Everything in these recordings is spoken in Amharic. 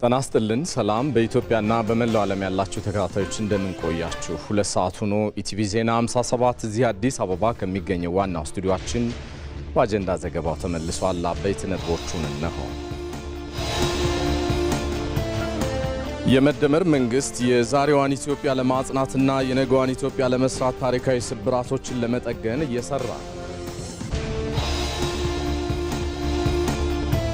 ጤና ይስጥልን ሰላም በኢትዮጵያና በመላው ዓለም ያላችሁ ተከታታዮች እንደምን ቆያችሁ? ሁለት ሰዓት ሆኖ ኢቲቪ ዜና 57 እዚህ አዲስ አበባ ከሚገኘው ዋናው ስቱዲዮአችን በአጀንዳ ዘገባው ተመልሷል። አበይት ነጥቦቹን እነሆ። የመደመር መንግስት የዛሬዋን ኢትዮጵያ ለማጽናትና የነገዋን ኢትዮጵያ ለመስራት ታሪካዊ ስብራቶችን ለመጠገን እየሰራ ነው።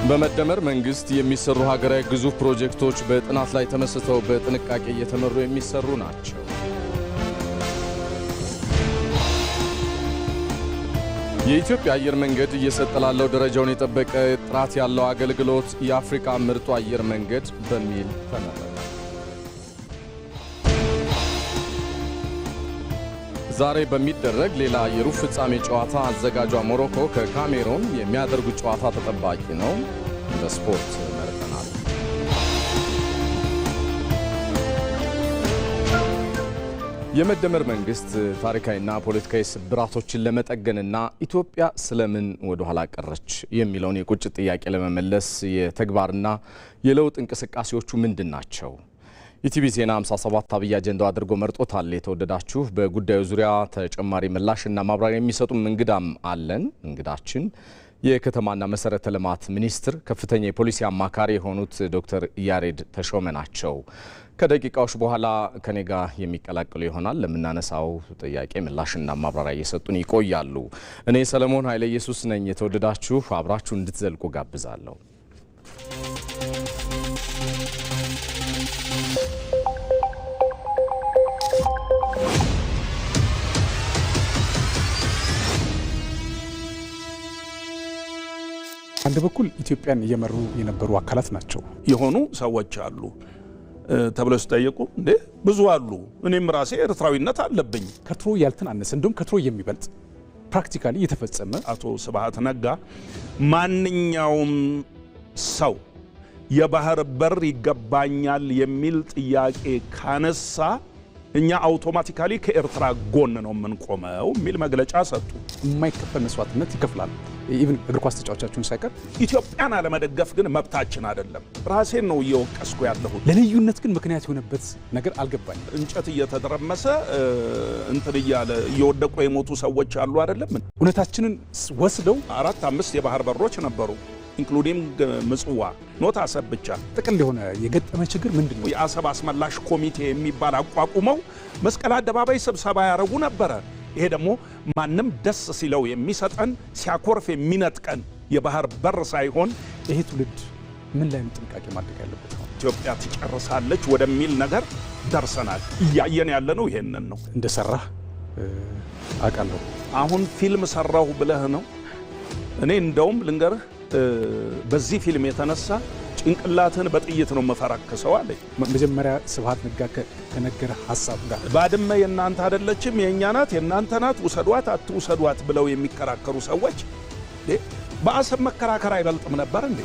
በመደመር መንግስት የሚሰሩ ሀገራዊ ግዙፍ ፕሮጀክቶች በጥናት ላይ ተመስርተው በጥንቃቄ እየተመሩ የሚሰሩ ናቸው። የኢትዮጵያ አየር መንገድ እየሰጠ ላለው ደረጃውን የጠበቀ ጥራት ያለው አገልግሎት የአፍሪካ ምርጡ አየር መንገድ በሚል ተመረጠ። ዛሬ በሚደረግ ሌላ የሩብ ፍጻሜ ጨዋታ አዘጋጇ ሞሮኮ ከካሜሩን የሚያደርጉት ጨዋታ ተጠባቂ ነው። በስፖርት መርጠናል። የመደመር መንግስት ታሪካዊና ፖለቲካዊ ስብራቶችን ለመጠገንና ኢትዮጵያ ስለምን ወደ ኋላ ቀረች የሚለውን የቁጭት ጥያቄ ለመመለስ የተግባርና የለውጥ እንቅስቃሴዎቹ ምንድን ናቸው? ኢቲቪ ዜና 57 አብይ አጀንዳው አድርጎ መርጦታል። የተወደዳችሁ በጉዳዩ ዙሪያ ተጨማሪ ምላሽና ማብራሪያ የሚሰጡም እንግዳም አለን። እንግዳችን የከተማና መሰረተ ልማት ሚኒስትር ከፍተኛ የፖሊሲ አማካሪ የሆኑት ዶክተር ያሬድ ተሾመ ናቸው። ከደቂቃዎች በኋላ ከኔ ጋር የሚቀላቀሉ ይሆናል። ለምናነሳው ጥያቄ ምላሽና ማብራሪያ እየሰጡን ይቆያሉ። እኔ ሰለሞን ኃይለ ኢየሱስ ነኝ። የተወደዳችሁ አብራችሁ እንድትዘልቁ ጋብዛለሁ። አንድ በኩል ኢትዮጵያን እየመሩ የነበሩ አካላት ናቸው የሆኑ ሰዎች አሉ ተብለው ሲጠየቁ እንዴ ብዙ አሉ። እኔም ራሴ ኤርትራዊነት አለብኝ። ከትሮ ያልተናነሰ እንደውም ከትሮ የሚበልጥ ፕራክቲካሊ እየተፈጸመ አቶ ስብሃት ነጋ ማንኛውም ሰው የባህር በር ይገባኛል የሚል ጥያቄ ካነሳ እኛ አውቶማቲካሊ ከኤርትራ ጎን ነው የምንቆመው የሚል መግለጫ ሰጡ። የማይከፈል መስዋዕትነት ይከፍላል። ኢቭን እግር ኳስ ተጫዋቾቻችሁን ሳይቀር ኢትዮጵያን አለመደገፍ ግን መብታችን አይደለም። ራሴን ነው እየወቀስኩ ያለሁት። ለልዩነት ግን ምክንያት የሆነበት ነገር አልገባኝም። እንጨት እየተደረመሰ እንትን እያለ እየወደቁ የሞቱ ሰዎች አሉ አይደለም። እውነታችንን ወስደው 4-5 የባህር በሮች ነበሩ ኢንክሉዲንግ ምጽዋ ኖት አሰብ ብቻ። ጥቅል የሆነ የገጠመ ችግር ምንድነው? የአሰብ አስመላሽ ኮሚቴ የሚባል አቋቁመው መስቀል አደባባይ ስብሰባ ያረጉ ነበረ። ይሄ ደግሞ ማንም ደስ ሲለው የሚሰጠን ሲያኮርፍ የሚነጥቀን የባህር በር ሳይሆን ይሄ ትውልድ ምን ላይ ጥንቃቄ ማድረግ ያለበት ነው? ኢትዮጵያ ትጨርሳለች ወደሚል ነገር ደርሰናል። እያየን ያለነው ይሄንን ነው። እንደሰራህ አውቃለሁ። አሁን ፊልም ሰራሁ ብለህ ነው? እኔ እንደውም ልንገርህ በዚህ ፊልም የተነሳ ጭንቅላትን በጥይት ነው መፈራከሰው አለ። መጀመሪያ ስብሃት ነጋ ከነገረ ሐሳብ ጋር ባድመ የናንተ አይደለችም የኛ ናት የናንተ ናት ውሰዷት አትውሰዷት ብለው የሚከራከሩ ሰዎች በአሰብ መከራከር አይበልጥም ነበር እንዴ?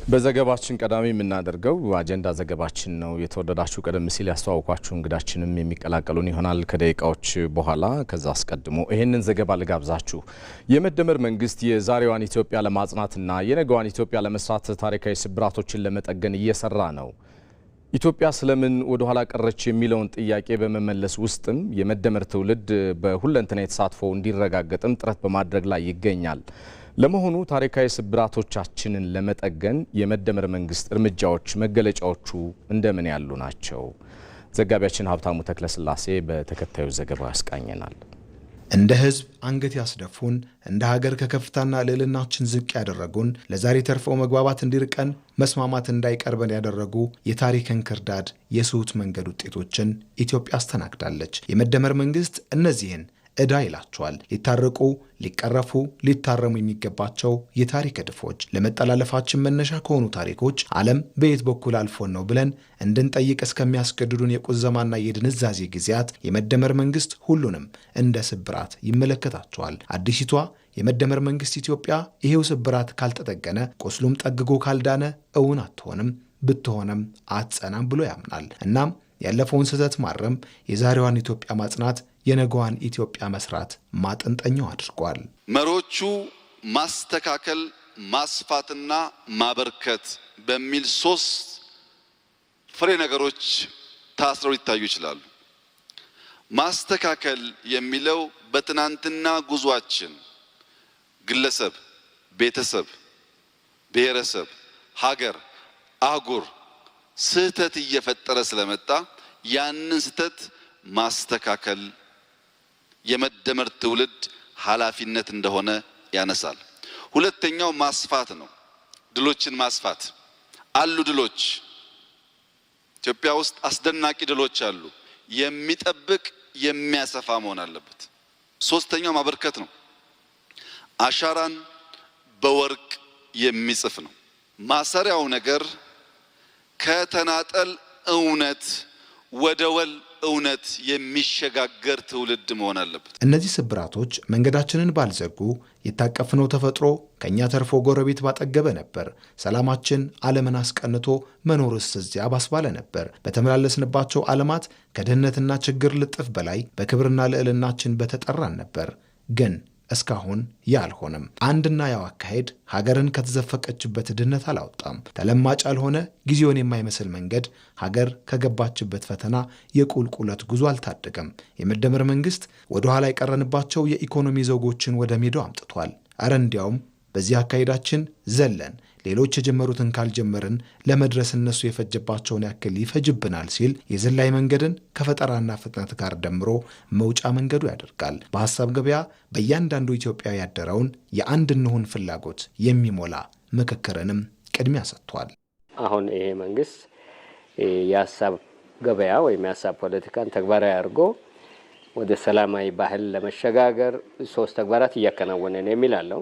በዘገባችን ቀዳሚ የምናደርገው አጀንዳ ዘገባችን ነው። የተወደዳችሁ ቀደም ሲል ያስተዋወቋችሁ እንግዳችንም የሚቀላቀሉን ይሆናል ከደቂቃዎች በኋላ። ከዛ አስቀድሞ ይሄንን ዘገባ ልጋብዛችሁ። የመደመር መንግስት የዛሬዋን ኢትዮጵያ ለማጽናትና የነገዋን ኢትዮጵያ ለመስራት ታሪካዊ ስብራቶችን ለመጠገን እየሰራ ነው። ኢትዮጵያ ስለምን ወደ ኋላ ቀረች የሚለውን ጥያቄ በመመለስ ውስጥም የመደመር ትውልድ በሁለንተና የተሳትፎ እንዲረጋገጥም ጥረት በማድረግ ላይ ይገኛል። ለመሆኑ ታሪካዊ ስብራቶቻችንን ለመጠገን የመደመር መንግስት እርምጃዎች መገለጫዎቹ እንደምን ያሉ ናቸው? ዘጋቢያችን ሀብታሙ ተክለስላሴ በተከታዩ ዘገባ ያስቃኘናል። እንደ ህዝብ አንገት ያስደፉን፣ እንደ ሀገር ከከፍታና ልዕልናችን ዝቅ ያደረጉን፣ ለዛሬ ተርፈው መግባባት እንዲርቀን መስማማት እንዳይቀርበን ያደረጉ የታሪክን ክርዳድ የስሁት መንገድ ውጤቶችን ኢትዮጵያ አስተናግዳለች። የመደመር መንግስት እነዚህን ዕዳ ይላቸዋል። ሊታረቁ፣ ሊቀረፉ፣ ሊታረሙ የሚገባቸው የታሪክ እድፎች ለመጠላለፋችን መነሻ ከሆኑ ታሪኮች ዓለም በየት በኩል አልፎን ነው ብለን እንድንጠይቅ እስከሚያስገድዱን የቁዘማና የድንዛዜ ጊዜያት የመደመር መንግስት ሁሉንም እንደ ስብራት ይመለከታቸዋል። አዲሲቷ የመደመር መንግስት ኢትዮጵያ ይሄው ስብራት ካልተጠገነ፣ ቁስሉም ጠግጎ ካልዳነ እውን አትሆንም፣ ብትሆንም አትጸናም ብሎ ያምናል። እናም ያለፈውን ስህተት ማረም፣ የዛሬዋን ኢትዮጵያ ማጽናት፣ የነገዋን ኢትዮጵያ መስራት ማጠንጠኛው አድርጓል። መሮቹ ማስተካከል፣ ማስፋትና ማበርከት በሚል 3 ፍሬ ነገሮች ታስረው ሊታዩ ይችላሉ። ማስተካከል የሚለው በትናንትና ጉዟችን ግለሰብ፣ ቤተሰብ፣ ብሔረሰብ፣ ሀገር፣ አህጉር ስህተት እየፈጠረ ስለመጣ ያንን ስህተት ማስተካከል የመደመር ትውልድ ኃላፊነት እንደሆነ ያነሳል። ሁለተኛው ማስፋት ነው። ድሎችን ማስፋት አሉ። ድሎች ኢትዮጵያ ውስጥ አስደናቂ ድሎች አሉ። የሚጠብቅ የሚያሰፋ መሆን አለበት። ሶስተኛው ማበርከት ነው። አሻራን በወርቅ የሚጽፍ ነው። ማሰሪያው ነገር ከተናጠል እውነት ወደ ወል እውነት የሚሸጋገር ትውልድ መሆን አለበት። እነዚህ ስብራቶች መንገዳችንን ባልዘጉ፣ የታቀፍነው ተፈጥሮ ከኛ ተርፎ ጎረቤት ባጠገበ ነበር። ሰላማችን ዓለምን አስቀንቶ መኖርስ እዚያ ባስባለ ነበር። በተመላለስንባቸው ዓለማት ከድህነትና ችግር ልጥፍ በላይ በክብርና ልዕልናችን በተጠራን ነበር። ግን እስካሁን ያልሆነም አንድና ያው አካሄድ ሀገርን ከተዘፈቀችበት ድህነት አላወጣም። ተለማጭ ያልሆነ ጊዜውን የማይመስል መንገድ ሀገር ከገባችበት ፈተና የቁልቁለት ጉዞ አልታደገም። የመደመር መንግስት ወደ ኋላ የቀረንባቸው የኢኮኖሚ ዘውጎችን ወደ ሜዳው አምጥቷል። አረ እንዲያውም በዚህ አካሄዳችን ዘለን ሌሎች የጀመሩትን ካልጀመርን ለመድረስ እነሱ የፈጀባቸውን ያክል ይፈጅብናል ሲል የዝላይ መንገድን ከፈጠራና ፍጥነት ጋር ደምሮ መውጫ መንገዱ ያደርጋል። በሐሳብ ገበያ በእያንዳንዱ ኢትዮጵያዊ ያደረውን የአንድ እንሁን ፍላጎት የሚሞላ ምክክርንም ቅድሚያ ሰጥቷል። አሁን ይሄ መንግስት የሐሳብ ገበያ ወይም የሐሳብ ፖለቲካን ተግባራዊ አድርጎ ወደ ሰላማዊ ባህል ለመሸጋገር 3 ተግባራት እያከናወነ ነው የሚላለው።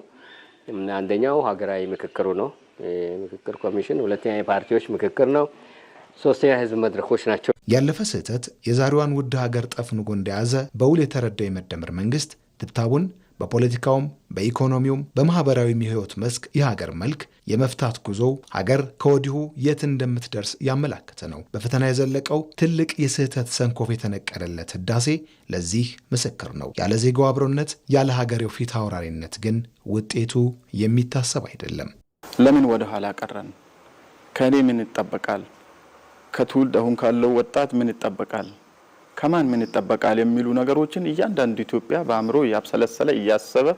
አንደኛው ሀገራዊ ምክክሩ ነው፣ ምክክር ኮሚሽን። ሁለተኛ የፓርቲዎች ምክክር ነው። ሶስተኛ የህዝብ መድረኮች ናቸው። ያለፈ ስህተት የዛሬዋን ውድ ሀገር ጠፍንጎ እንደያዘ በውል የተረዳው የመደመር መንግስት ትብታቡን በፖለቲካውም በኢኮኖሚውም በማህበራዊም የህይወት መስክ የሀገር መልክ የመፍታት ጉዞው ሀገር ከወዲሁ የት እንደምትደርስ ያመላከተ ነው። በፈተና የዘለቀው ትልቅ የስህተት ሰንኮፍ የተነቀለለት ህዳሴ ለዚህ ምስክር ነው። ያለ ዜጋው አብሮነት፣ ያለ ሀገሬው ፊት አውራሪነት ግን ውጤቱ የሚታሰብ አይደለም። ለምን ወደ ኋላ ቀረን? ከኔ ምን ይጠበቃል? ከትውልድ አሁን ካለው ወጣት ምን ይጠበቃል? ከማን ምን ይጠበቃል? የሚሉ ነገሮችን እያንዳንዱ ኢትዮጵያ በአእምሮ ያብሰለሰለ እያሰበ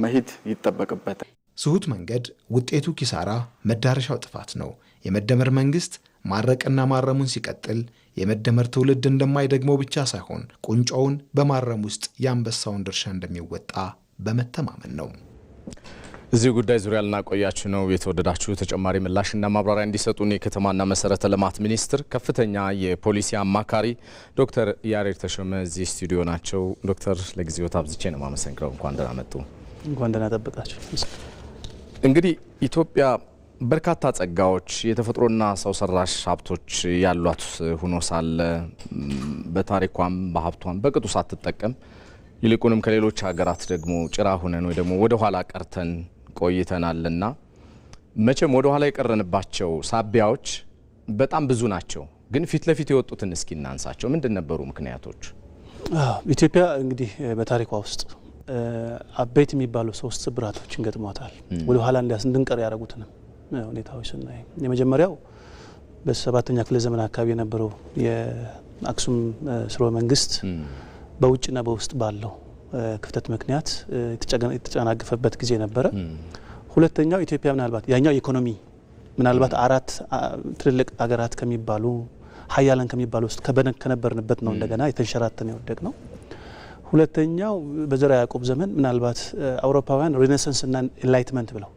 መሄድ ይጠበቅበታል። ስሁት መንገድ ውጤቱ ኪሳራ፣ መዳረሻው ጥፋት ነው። የመደመር መንግስት ማረቅና ማረሙን ሲቀጥል የመደመር ትውልድ እንደማይደግመው ብቻ ሳይሆን ቁንጮውን በማረም ውስጥ የአንበሳውን ድርሻ እንደሚወጣ በመተማመን ነው። እዚህ ጉዳይ ዙሪያ ልናቆያችሁ ነው። የተወደዳችሁ ተጨማሪ ምላሽና ማብራሪያ እንዲሰጡን የከተማና መሰረተ ልማት ሚኒስትር ከፍተኛ የፖሊሲ አማካሪ ዶክተር ያሬድ ተሾመ እዚህ ስቱዲዮ ናቸው። ዶክተር ለጊዜው ታብዝቼ ነው ማመሰግነው። እንኳን ደህና መጡ። እንኳን ደህና ጠብቃችሁ። እንግዲህ ኢትዮጵያ በርካታ ጸጋዎች፣ የተፈጥሮና ሰው ሰራሽ ሀብቶች ያሏት ሆኖ ሳለ በታሪኳም በሀብቷም በቅጡ ሳትጠቀም ይልቁንም ከሌሎች ሀገራት ደግሞ ጭራ ሆነን ወይ ደግሞ ወደ ኋላ ቀርተን ቆይተናልና መቼም ወደ ኋላ የቀረንባቸው ሳቢያዎች በጣም ብዙ ናቸው። ግን ፊት ለፊት የወጡትን እስኪ እናንሳቸው። ምንድን ነበሩ ምክንያቶች? ኢትዮጵያ እንግዲህ በታሪኳ ውስጥ አበይት የሚባሉ 3 ስብራቶችን ገጥሟታል። ወደ ኋላ እንድንቀር ያደረጉትንም ሁኔታዎች ስናይ የመጀመሪያው በ7ኛ ክፍለ ዘመን አካባቢ የነበረው የአክሱም ስርወ መንግስት በውጭና በውስጥ ባለው ክፍተት ምክንያት የተጨናገፈበት ጊዜ ነበረ። ሁለተኛው ኢትዮጵያ ምናልባት ያኛው ኢኮኖሚ ምናልባት 4 ትልልቅ ሀገራት ከሚባሉ ሀያላን ከሚባሉ ውስጥ ከነበርንበት ነው እንደገና የተንሸራተነ የወደቅ ነው። ሁለተኛው በዘርዓ ያዕቆብ ዘመን ምናልባት አውሮፓውያን ሬኔሳንስና ኢንላይትመንት ብለው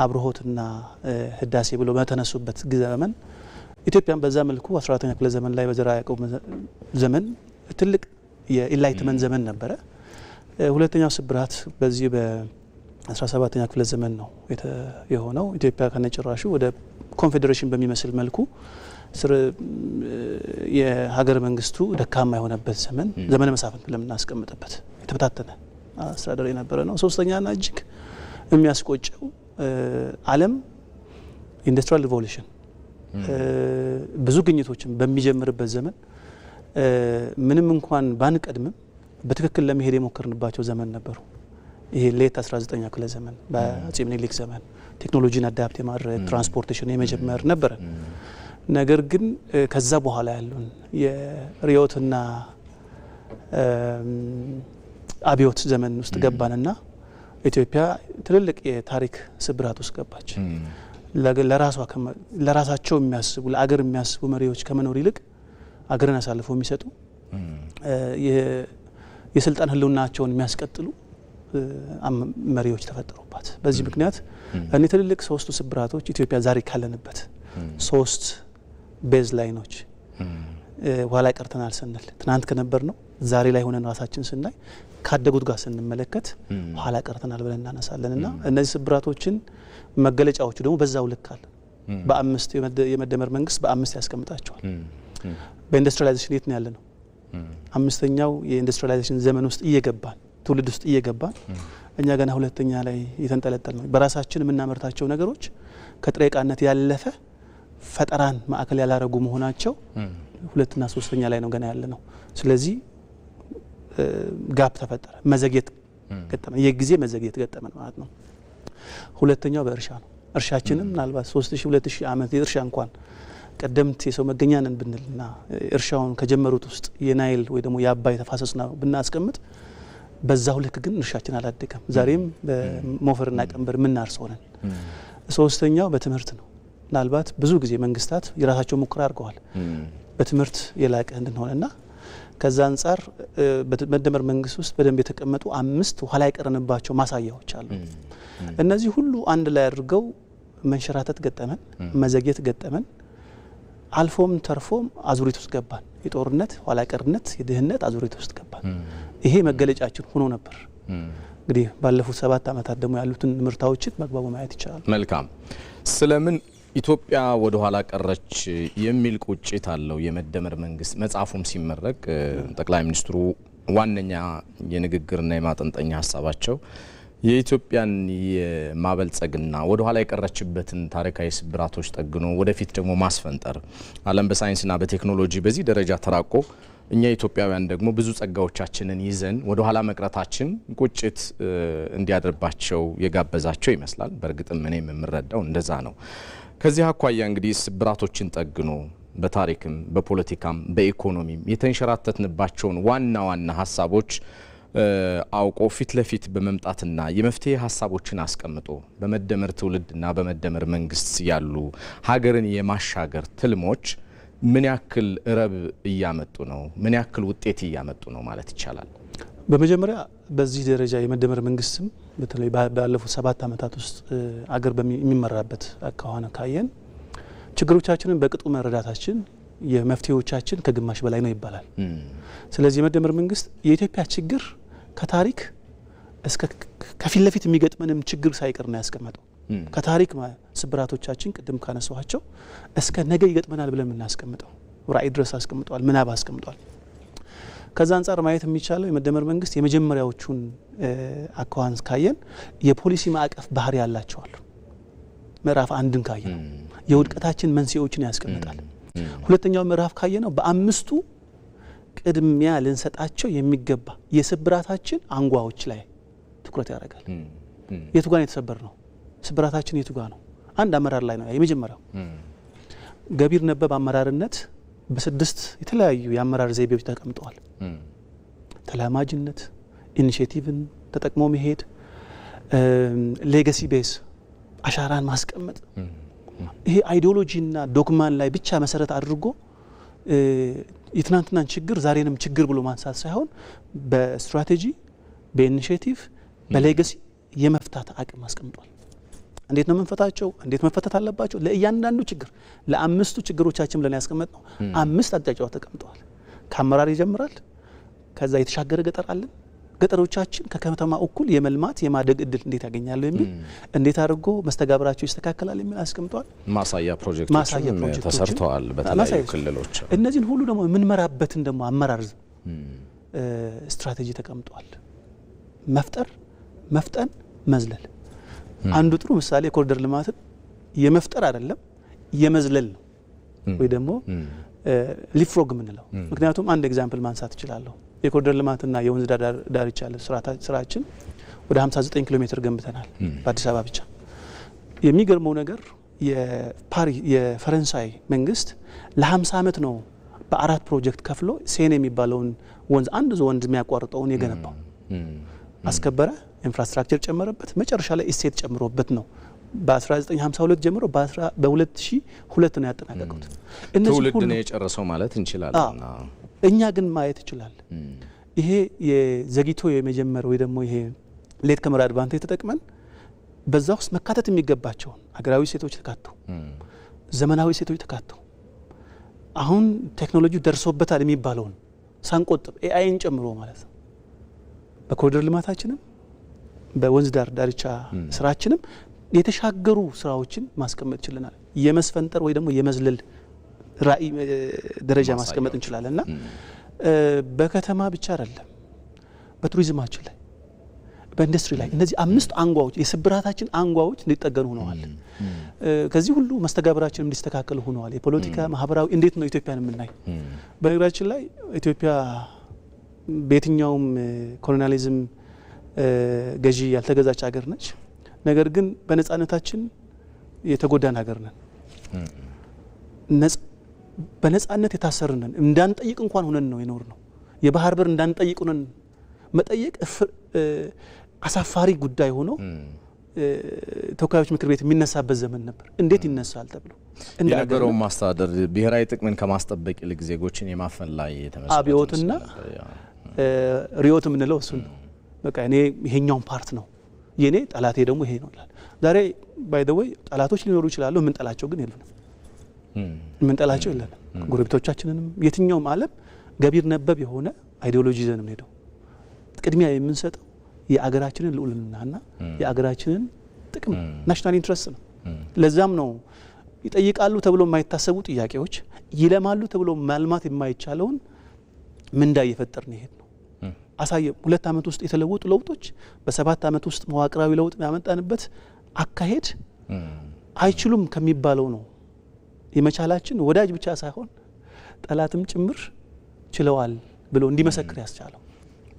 አብርሆትና ህዳሴ ብለው በተነሱበት ዘመን ኢትዮጵያን በዛ መልኩ 14ኛ ክፍለ ዘመን ላይ በዘርዓ ያዕቆብ ዘመን ትልቅ የኢንላይትመንት ዘመን ነበረ። ሁለተኛው ስብራት በዚህ በ17ኛ ክፍለ ዘመን ነው የሆነው። ኢትዮጵያ ከነጭራሹ ወደ ኮንፌዴሬሽን በሚመስል መልኩ የሀገር መንግስቱ ደካማ የሆነበት ዘመነ መሳፍንት ብለን እናስቀምጥበት የተበታተነ አስተዳደር የነበረ ነው። ሶስተኛና እጅግ የሚያስቆጨው ዓለም ኢንዱስትሪያል ሪቮሉሽን ብዙ ግኝቶችን በሚጀምርበት ዘመን ምንም እንኳን ባንቀድምም በትክክል ለመሄድ የሞከርንባቸው ዘመን ነበሩ። ይሄ ሌት 19ኛው ክፍለ ዘመን በአጼ ምኒልክ ዘመን ቴክኖሎጂን አዳፕት የማድረግ ትራንስፖርቴሽን የመጀመር ነበረ። ነገር ግን ከዛ በኋላ ያሉን የርዕዮትና አብዮት ዘመን ውስጥ ገባንና ኢትዮጵያ ትልልቅ የታሪክ ስብራት ውስጥ ገባች። ለራሳቸው የሚያስቡ ለአገር የሚያስቡ መሪዎች ከመኖር ይልቅ አገርን አሳልፈው የሚሰጡ የስልጣን ህልውናቸውን የሚያስቀጥሉ መሪዎች ተፈጠሩባት። በዚህ ምክንያት እኔ ትልልቅ ሶስቱ ስብራቶች ኢትዮጵያ ዛሬ ካለንበት ሶስት ቤዝ ላይኖች ኋላ ቀርተናል ስንል ትናንት ከነበር ነው ዛሬ ላይ ሆነን ራሳችን ስናይ ካደጉት ጋር ስንመለከት ኋላ ቀርተናል ብለን እናነሳለንና እነዚህ ስብራቶችን መገለጫዎቹ ደግሞ በዛው ልክ አለ። በአምስት የመደመር መንግስት በአምስት ያስቀምጣቸዋል። በኢንዱስትሪያላይዜሽን የት ነው ያለነው? አምስተኛው የኢንዱስትሪያላይዜሽን ዘመን ውስጥ እየገባን ትውልድ ውስጥ እየገባን እኛ ገና ሁለተኛ ላይ የተንጠለጠል ነው። በራሳችን የምናመርታቸው ነገሮች ከጥሬ ዕቃነት ያለፈ ፈጠራን ማዕከል ያላረጉ መሆናቸው ሁለተኛ ሶስተኛ ላይ ነው ገና ያለ ነው። ስለዚህ ጋፕ ተፈጠረ፣ መዘግየት ገጠመን፣ የጊዜ መዘግየት ገጠመን ማለት ነው። ሁለተኛው በእርሻ ነው። እርሻችንም ምናልባት 3000 2000 ዓመት የእርሻ እንኳን ቀደምት የሰው መገኛ ነን ብንልና እርሻውን ከጀመሩት ውስጥ የናይል ወይ ደግሞ የአባይ ተፋሰስ ነው ብናስቀምጥ በዛው ልክ ግን እርሻችን አላደገም። ዛሬም በሞፈርና ቀንበር ምናርሰው ነን። ሶስተኛው በትምህርት ነው። ምናልባት ብዙ ጊዜ መንግስታት የራሳቸው ሙከራ አድርገዋል በትምህርት የላቀ እንድንሆንና ከዛ አንጻር በመደመር መንግስት ውስጥ በደንብ የተቀመጡ 5 ኋላ የቀረንባቸው ማሳያዎች አሉ። እነዚህ ሁሉ አንድ ላይ አድርገው መንሸራተት ገጠመን፣ መዘግየት ገጠመን፣ አልፎም ተርፎም አዙሪት ውስጥ ገባን። የጦርነት ኋላ ቀርነት፣ የድህነት አዙሪት ውስጥ ገባን። ይሄ መገለጫችን ሆኖ ነበር። እንግዲህ ባለፉት 7 ዓመታት ደግሞ ያሉትን ምርታዎችን መግባቡ ማየት ይቻላል። መልካም። ስለምን ኢትዮጵያ ወደ ኋላ ቀረች የሚል ቁጭት አለው የመደመር መንግስት። መጽሐፉም ሲመረቅ ጠቅላይ ሚኒስትሩ ዋነኛ የንግግርና የማጠንጠኛ ሀሳባቸው የኢትዮጵያን የማበልጸግና ወደ ኋላ የቀረችበትን ታሪካዊ ስብራቶች ጠግኖ ወደፊት ደግሞ ማስፈንጠር፣ ዓለም በሳይንስና በቴክኖሎጂ በዚህ ደረጃ ተራቆ እኛ ኢትዮጵያውያን ደግሞ ብዙ ጸጋዎቻችንን ይዘን ወደ ኋላ መቅረታችን ቁጭት እንዲያድርባቸው የጋበዛቸው ይመስላል። በእርግጥም እኔም የምረዳው እንደዛ ነው። ከዚህ አኳያ እንግዲህ ስብራቶችን ጠግኖ በታሪክም በፖለቲካም በኢኮኖሚም የተንሸራተትንባቸውን ዋና ዋና ሀሳቦች አውቆ ፊት ለፊት በመምጣትና የመፍትሄ ሀሳቦችን አስቀምጦ በመደመር ትውልድና በመደመር መንግስት ያሉ ሀገርን የማሻገር ትልሞች ምን ያክል ረብ እያመጡ ነው? ምን ያክል ውጤት እያመጡ ነው ማለት ይቻላል? በመጀመሪያ በዚህ ደረጃ የመደመር መንግስትም በተለይ ባለፉት 7 ዓመታት ውስጥ አገር በሚመራበት አካሆነ ካየን ችግሮቻችንን በቅጡ መረዳታችን የመፍትሄዎቻችን ከግማሽ በላይ ነው ይባላል። ስለዚህ የመደመር መንግስት የኢትዮጵያ ችግር ከታሪክ እስከ ከፊት ለፊት የሚገጥመንም ችግር ሳይቀር ነው ያስቀመጠው። ከታሪክ ስብራቶቻችን ቅድም ካነሳኋቸው እስከ ነገ ይገጥመናል ብለን የምናስቀምጠው ራዕይ ድረስ አስቀምጧል፣ ምናብ አስቀምጧል። ከዛ አንጻር ማየት የሚቻለው የመደመር መንግስት የመጀመሪያዎቹን አኳኋን ካየን የፖሊሲ ማዕቀፍ ባህሪ ያላቸዋል። ምዕራፍ 1ን ካየን የውድቀታችን መንስኤዎችን ያስቀምጣል። ሁለተኛው ምዕራፍ ካየነው በአምስቱ ቅድሚያ ልንሰጣቸው የሚገባ የስብራታችን አንጓዎች ላይ ትኩረት ያደርጋል። የቱ ጋር የተሰበር ነው ስብራታችን? የቱ ጋር ነው? አንድ አመራር ላይ ነው የመጀመሪያው። ገቢር ነበብ አመራርነት በ6 የተለያዩ የአመራር ዘይቤዎች ተቀምጠዋል። ተላማጅነት፣ ኢኒሼቲቭን ተጠቅሞ መሄድ፣ ሌጋሲ ቤዝ አሻራን ማስቀመጥ፣ ይሄ አይዲዮሎጂና ዶግማን ላይ ብቻ መሰረት አድርጎ የትናንትናን ችግር ዛሬንም ችግር ብሎ ማንሳት ሳይሆን በስትራቴጂ፣ በኢኒሼቲቭ፣ በሌጋሲ የመፍታት አቅም አስቀምጧል። እንዴት ነው መንፈታቸው? እንዴት መፈታት አለባቸው? ለእያንዳንዱ ችግር ለአምስቱ ችግሮቻችን ብለን ያስቀመጥነው 5 አቅጣጫዎች ተቀምጠዋል። ከአመራር ይጀምራል። ከዛ የተሻገረ ገጠር አለን። ገጠሮቻችን ከከተማ እኩል የመልማት የማደግ እድል እንዴት ያገኛሉ የሚል እንዴት አድርጎ መስተጋብራቸው ይስተካከላል የሚል አስቀምጠዋል። ማሳያ ፕሮጀክቶችም ተሰርተዋል በተለያዩ ክልሎች። እነዚህን ሁሉ ደግሞ የምንመራበትን ደግሞ አመራር ስትራቴጂ ተቀምጧል። መፍጠር፣ መፍጠን፣ መዝለል። አንዱ ጥሩ ምሳሌ የኮሪደር ልማትን የመፍጠር አይደለም የመዝለል ነው። ወይ ደግሞ ሊፍሮግ ምንለው ምክንያቱም አንድ ኤግዛምፕል ማንሳት ይችላልው የኮሪደር ልማትና የወንዝ ዳርቻ ስራችን ወደ 59 ኪሎ ሜትር ገንብተናል በአዲስ አበባ ብቻ የሚገርመው ነገር የፈረንሳይ መንግስት ለ50 አመት ነው በአራት ፕሮጀክት ከፍሎ ሴኔ የሚባለውን ወንዝ አንድ ወንዝ የሚያቋርጠውን የገነባው አስከበረ ኢንፍራስትራክቸር ጨመረበት መጨረሻ ላይ ኢስቴት ጨምሮበት ነው በ1952 ጀምሮ በ2002 ነው ያጠናቀቁት ትውልድ ነው የጨረሰው ማለት እንችላለን እኛ ግን ማየት ይችላል ይሄ የዘግይቶ የመጀመር ወይ ደግሞ ይሄ ሌት ከመር አድቫንቴጅ ተጠቅመን በዛ ውስጥ መካተት የሚገባቸው አገራዊ ሴቶች ተካተው ዘመናዊ ሴቶች ተካተው አሁን ቴክኖሎጂ ደርሶበታል የሚባለውን ሳንቆጥብ ኤአይን ጨምሮ ማለት ነው በኮሪደር ልማታችንም በወንዝ ዳርቻ ስራችንም የተሻገሩ ስራዎችን ማስቀመጥ ይችላል የመስፈንጠር ወይ ደግሞ የመዝለል ራዕይ ደረጃ ማስቀመጥ እንችላለንና በከተማ ብቻ አይደለም በቱሪዝማችን ላይ በኢንዱስትሪ ላይ እነዚህ አምስት አንጓዎች የስብራታችን አንጓዎች እንዲጠገኑ ሆነዋል ከዚህ ሁሉ መስተጋብራችን እንዲስተካከል ሆነዋል የፖለቲካ ማህበራዊ እንዴት ነው ኢትዮጵያን የምናይ በነገራችን ላይ ኢትዮጵያ በየትኛውም ኮሎኒያሊዝም ገዢ ያልተገዛች ሀገር ነች ነገር ግን በነጻነታችን የተጎዳን ሀገር ነን በነጻነት የታሰርነን እንዳንጠይቅ እንኳን ሆነን ነው የኖር ነው የባህር በር እንዳንጠይቅ ሆነን መጠየቅ አሳፋሪ ጉዳይ ሆኖ ተወካዮች ምክር ቤት የሚነሳበት ዘመን ነበር እንዴት ይነሳል ተብሎ የሀገሩ ማስተዳደር ብሔራዊ ጥቅምን ከማስጠበቅ ይልቅ ዜጎችን የማፈን ላይ የተመሰረተ አብዮትና ሪዮት ምንለው እሱ በቃ እኔ ይሄኛውን ፓርት ነው የኔ ጠላቴ ደግሞ ይሄ ነው ይላል ዛሬ ባይ ዘ ወይ ጠላቶች ሊኖሩ ይችላሉ ምን ጠላቸው ግን የሉንም ምን ጠላቸው የለንም ጎረቤቶቻችንንም የትኛውም ዓለም ገቢር ነበብ የሆነ አይዲዮሎጂ ዘንም ሄደው ቅድሚያ የምንሰጠው የአገራችንን ልዑልናና የአገራችንን ጥቅም ናሽናል ኢንትረስት ነው ለዛም ነው ይጠይቃሉ ተብሎ የማይታሰቡ ጥያቄዎች ይለማሉ ተብሎ ማልማት የማይቻለውን ምንዳ እየፈጠርን ይሄድ ነው አሳየ 2 አመት ውስጥ የተለወጡ ለውጦች በ7 አመት ውስጥ መዋቅራዊ ለውጥ ያመጣንበት አካሄድ አይችሉም ከሚባለው ነው የመቻላችን ወዳጅ ብቻ ሳይሆን ጠላትም ጭምር ችለዋል ብሎ እንዲመሰክር ያስቻለው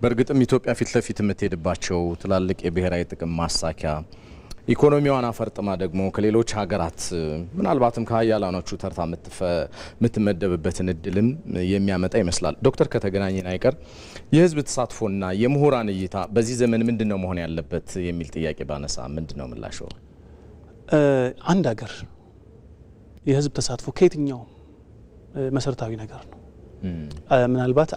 በርግጥም ኢትዮጵያ ፊት ለፊት የምትሄድባቸው ትላልቅ የብሔራዊ ጥቅም ማሳኪያ ኢኮኖሚዋን አፈርጥማ ደግሞ ከሌሎች ሀገራት ምናልባትም ከሀያላኖቹ ተርታ የምትመደብበትን እድልም የሚያመጣ ይመስላል ዶክተር ከተገናኘን አይቀር የህዝብ ተሳትፎና የምሁራን እይታ በዚህ ዘመን ምንድነው መሆን ያለበት የሚል ጥያቄ ባነሳ ምንድነው ምላሽው አንድ ሀገር የህዝብ ተሳትፎ ከየትኛው መሰረታዊ ነገር ነው ምናልባት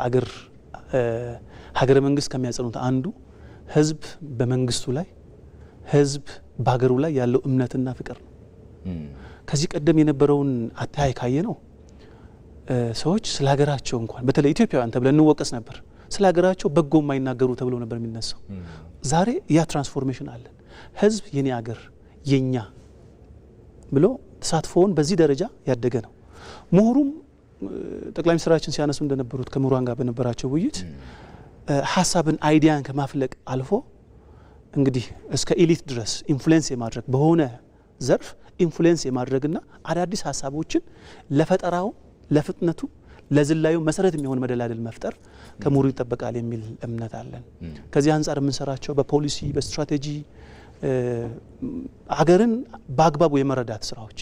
ሀገረ መንግስት ከሚያጸኑት አንዱ ህዝብ በመንግስቱ ላይ ህዝብ በሀገሩ ላይ ያለው እምነትና ፍቅር ነው ከዚህ ቀደም የነበረውን አታይ ካየ ነው ሰዎች ስለ ሀገራቸው እንኳን በተለይ ኢትዮጵያውያን ተብለን እንወቀስ ነበር ስለ ሀገራቸው በጎ የማይናገሩ ተብሎ ነበር የሚነሳው ዛሬ ያ ትራንስፎርሜሽን አለ ህዝብ የኔ ሀገር የኛ ብሎ ተሳትፎውን በዚህ ደረጃ ያደገ ነው ምሁሩም ጠቅላይ ሚኒስትራችን ሲያነሱ እንደነበሩት ከምሁራን ጋር በነበራቸው ውይይት ሐሳብን አይዲያን ከማፍለቅ አልፎ እንግዲህ እስከ ኤሊት ድረስ ኢንፍሉዌንስ የማድረግ በሆነ ዘርፍ ኢንፍሉዌንስ የማድረግና አዳዲስ ሐሳቦችን ለፈጠራው ለፍጥነቱ ለዝላዩ መሰረት የሚሆን መደላደል መፍጠር ከምሁሩ ይጠበቃል የሚል እምነት አለን ከዚህ አንፃር የምንሰራቸው በፖሊሲ በስትራቴጂ ሀገርን በአግባቡ የመረዳት ስራዎች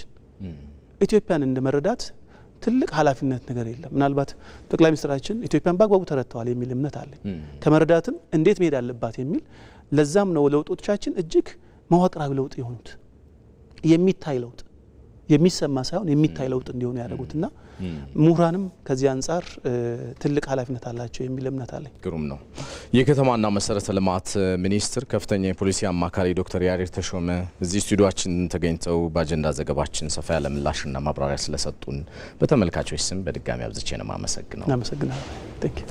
ኢትዮጵያን እንደመረዳት ትልቅ ኃላፊነት ነገር የለም ምናልባት ጠቅላይ ሚኒስትራችን ኢትዮጵያን በአግባቡ ተረድተዋል የሚል እምነት አለ ከመረዳትም እንዴት መሄድ አለባት የሚል ለዛም ነው ለውጦቻችን እጅግ መዋቅራዊ ለውጥ የሆኑት የሚታይ ለውጥ የሚሰማ ሳይሆን የሚታይ ለውጥ እንዲሆኑ ያደረጉትና ምሁራንም ከዚህ አንፃር ትልቅ ኃላፊነት አላቸው የሚል እምነት አለ ግሩም ነው የከተማና መሰረተ ልማት ሚኒስትር ከፍተኛ የፖሊሲ አማካሪ ዶክተር ያሬድ ተሾመ እዚህ ስቱዲዮአችን ተገኝተው በአጀንዳ ዘገባችን ሰፋ ያለ ምላሽና ማብራሪያ ስለሰጡን በተመልካቾች ስም በድጋሚ አብዝቼ ነው ማመሰግነው እናመሰግናለን ቴንክ ዩ